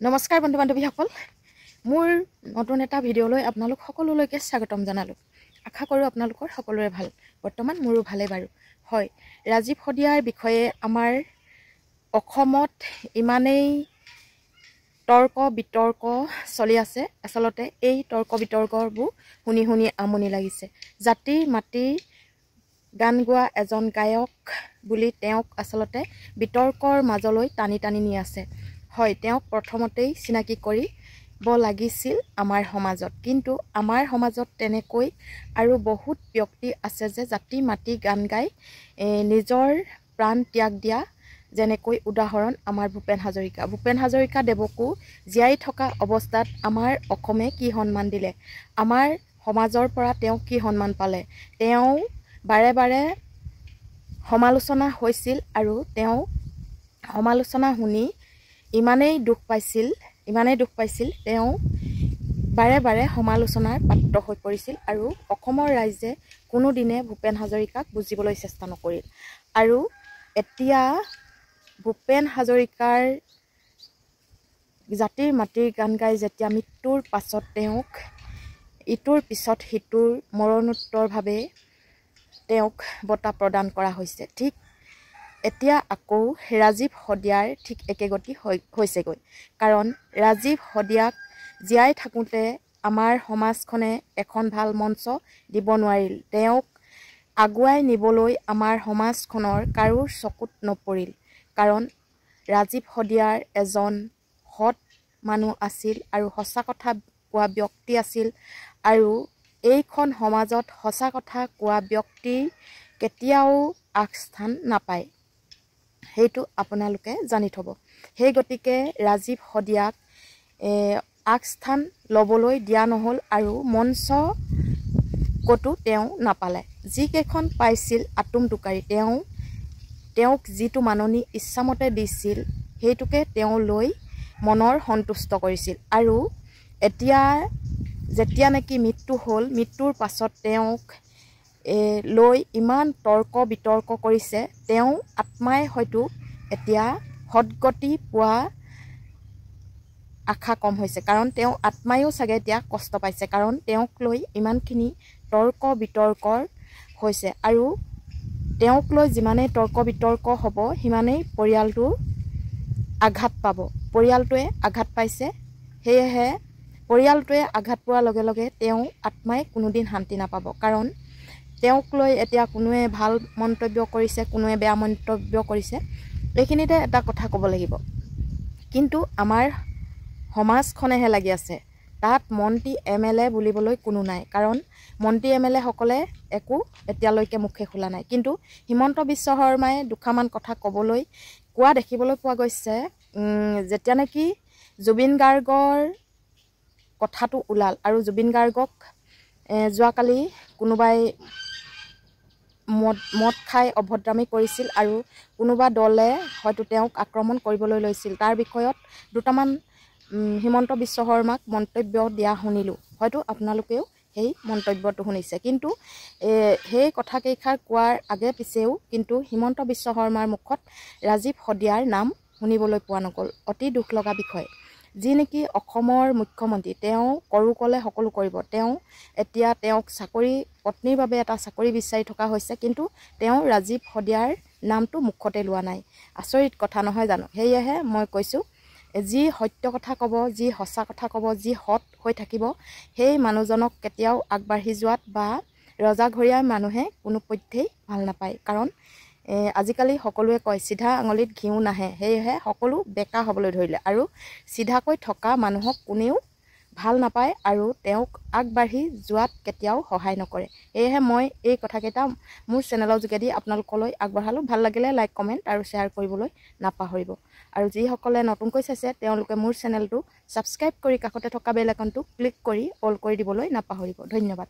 নমস্কাৰ বন্ধু বান্ধৱীসকল, মোৰ নতুন এটা ভিডিঅ'লৈ আপোনালোক সকলোলৈকে স্বাগতম জনালোঁ। আশা কৰোঁ আপোনালোকৰ সকলোৰে ভাল। বৰ্তমান মোৰো ভালেই বাৰু। হয়, ৰাজীৱ শদিয়াৰ বিষয়ে আমাৰ অসমত ইমানেই তৰ্ক বিতৰ্ক চলি আছে। আচলতে এই তৰ্ক বিতৰ্কবোৰ শুনি শুনি আমনি লাগিছে। জাতিৰ মাটিৰ গান গোৱা এজন গায়ক বুলি তেওঁক আচলতে বিতৰ্কৰ মাজলৈ টানি টানি নি আছে। হয়, তেওঁক প্ৰথমতেই চিনাকি কৰিব লাগিছিল আমাৰ সমাজত, কিন্তু আমাৰ সমাজত তেনেকৈ আৰু বহুত ব্যক্তি আছে যে জাতি মাটি গান গাই নিজৰ প্ৰাণ ত্যাগ দিয়া। যেনেকৈ উদাহৰণ আমাৰ ভূপেন হাজৰিকা দেৱকো জীয়াই থকা অৱস্থাত আমাৰ অসমে কি সন্মান দিলে, আমাৰ সমাজৰ পৰা তেওঁ কি সন্মান পালে। তেওঁ বাৰে বাৰে সমালোচনা হৈছিল আৰু তেওঁ সমালোচনা শুনি ইমানেই দুখ পাইছিল তেওঁ বাৰে বাৰে সমালোচনাৰ পাত্ৰ হৈ পৰিছিল আৰু অসমৰ ৰাইজে কোনোদিনে ভূপেন হাজৰিকাক বুজিবলৈ চেষ্টা নকৰিল। আৰু এতিয়া ভূপেন হাজৰিকাৰ জাতিৰ মাটিৰ গান গাই যেতিয়া মৃত্যুৰ পাছত তেওঁক ইটোৰ পিছত সিটোৰ মৰণোত্তৰভাৱে তেওঁক বঁটা প্ৰদান কৰা হৈছে। ঠিক এতিয়া আকৌ ৰাজীৱ শদিয়াৰ ঠিক একে গতি হৈছেগৈ। কাৰণ ৰাজীৱ শদিয়াক জীয়াই থাকোঁতে আমাৰ সমাজখনে এখন ভাল মঞ্চ দিব নোৱাৰিল। তেওঁক আগুৱাই নিবলৈ আমাৰ সমাজখনৰ কাৰোৰ চকুত নপৰিল। কাৰণ ৰাজীৱ শদিয়াৰ এজন সৎ মানুহ আছিল আৰু সঁচা কথা কোৱা ব্যক্তি আছিল। আৰু এইখন সমাজত সঁচা কথা কোৱা ব্যক্তিৰ কেতিয়াও আগস্থান নাপায়, সেইটো আপোনালোকে জানি থ'ব। সেই গতিকে ৰাজীৱ শদিয়াক আগস্থান ল'বলৈ দিয়া নহ'ল আৰু মঞ্চ ক'তো তেওঁ নাপালে। যিকেইখন পাইছিল আতুম টোকাৰি তেওঁক যিটো মাননি ইচ্ছামতে দিছিল সেইটোকে তেওঁ লৈ মনৰ সন্তুষ্ট কৰিছিল। আৰু এতিয়া যেতিয়া নেকি মৃত্যু হ'ল, মৃত্যুৰ পাছত তেওঁক লৈ ইমান তৰ্ক বিতৰ্ক কৰিছে, তেওঁ আত্মাই হয়তো এতিয়া সদগতি পোৱা আশা কম হৈছে। কাৰণ তেওঁ আত্মায়ো চাগে এতিয়া কষ্ট পাইছে, কাৰণ তেওঁক লৈ ইমানখিনি তৰ্ক বিতৰ্কৰ হৈছে। আৰু তেওঁক লৈ যিমানেই তৰ্ক বিতৰ্ক হ'ব সিমানেই পৰিয়ালটো আঘাত পাব। পৰিয়ালটোৱে আঘাত পাইছে, সেয়েহে পৰিয়ালটোৱে আঘাত পোৱাৰ লগে লগে তেওঁ আত্মাই কোনোদিন শান্তি নাপাব। কাৰণ তেওঁক লৈ এতিয়া কোনোৱে ভাল মন্তব্য কৰিছে, কোনোৱে বেয়া মন্তব্য কৰিছে। এইখিনিতে এটা কথা ক'ব লাগিব, কিন্তু আমাৰ সমাজখনেহে লাগি আছে, তাত মন্ত্ৰী MLA বুলিবলৈ কোনো নাই। কাৰণ মন্ত্ৰী MLA সকলে একো এতিয়ালৈকে মুখে খোলা নাই। কিন্তু হিমন্ত বিশ্ব শৰ্মাই দুষাৰমান কথা কোৱা দেখিবলৈ পোৱা গৈছে। যেতিয়া নেকি জুবিন গাৰ্গৰ কথাটো ওলাল আৰু জুবিন গাৰ্গক যোৱাকালি কোনোবাই মদ খাই অভদ্ৰামী কৰিছিল আৰু কোনোবা দলে হয়তো তেওঁক আক্ৰমণ কৰিবলৈ লৈছিল, তাৰ বিষয়ত দুটামান হিমন্ত বিশ্ব শৰ্মাক মন্তব্য দিয়া শুনিলোঁ। হয়তো আপোনালোকেও সেই মন্তব্যটো শুনিছে। কিন্তু সেই কথাকেইষাৰ কোৱাৰ আগে পিছেও কিন্তু হিমন্ত বিশ্ব শৰ্মাৰ মুখত ৰাজীৱ শদিয়াৰ নাম শুনিবলৈ পোৱা নগ'ল। অতি দুখ লগা বিষয়। যি নেকি অসমৰ মুখ্যমন্ত্ৰী, তেওঁ কৰোঁ ক'লে সকলো কৰিব। এতিয়া তেওঁক পত্নীৰ বাবে এটা চাকৰি বিচাৰি থকা হৈছে, কিন্তু তেওঁ ৰাজীৱ শদিয়াৰ নামটো মুখতে লোৱা নাই। আচৰিত কথা নহয় জানো? সেয়েহে মই কৈছোঁ, যি সত্য কথা ক'ব, যি সঁচা কথা ক'ব, যি সৎ হৈ থাকিব, সেই মানুহজনক কেতিয়াও আগবাঢ়ি যোৱাত বা ৰজাঘৰীয়া মানুহে কোনো পধ্যেই ভাল নাপায়। কাৰণ আজিকালি সকলোৱে কয় চিধা আঙুলিত ঘিউ নাহে, সেয়েহে সকলো বেকা হ'বলৈ ধৰিলে আৰু চিধাকৈ থকা মানুহক কোনেও ভাল নাপায় আৰু তেওঁক আগবাঢ়ি যোৱাত কেতিয়াও সহায় নকৰে। সেয়েহে মই এই কথাকেইটা মোৰ চেনেলৰ যোগেদি আপোনালোকলৈ আগবঢ়ালোঁ। ভাল লাগিলে লাইক, কমেণ্ট আৰু শ্বেয়াৰ কৰিবলৈ নাপাহৰিব। আৰু যিসকলে নতুনকৈ চাইছে তেওঁলোকে মোৰ চেনেলটো ছাবস্ক্ৰাইব কৰি কাষতে থকা বেল আইকনটো ক্লিক কৰি অল কৰি দিবলৈ নাপাহৰিব। ধন্যবাদ।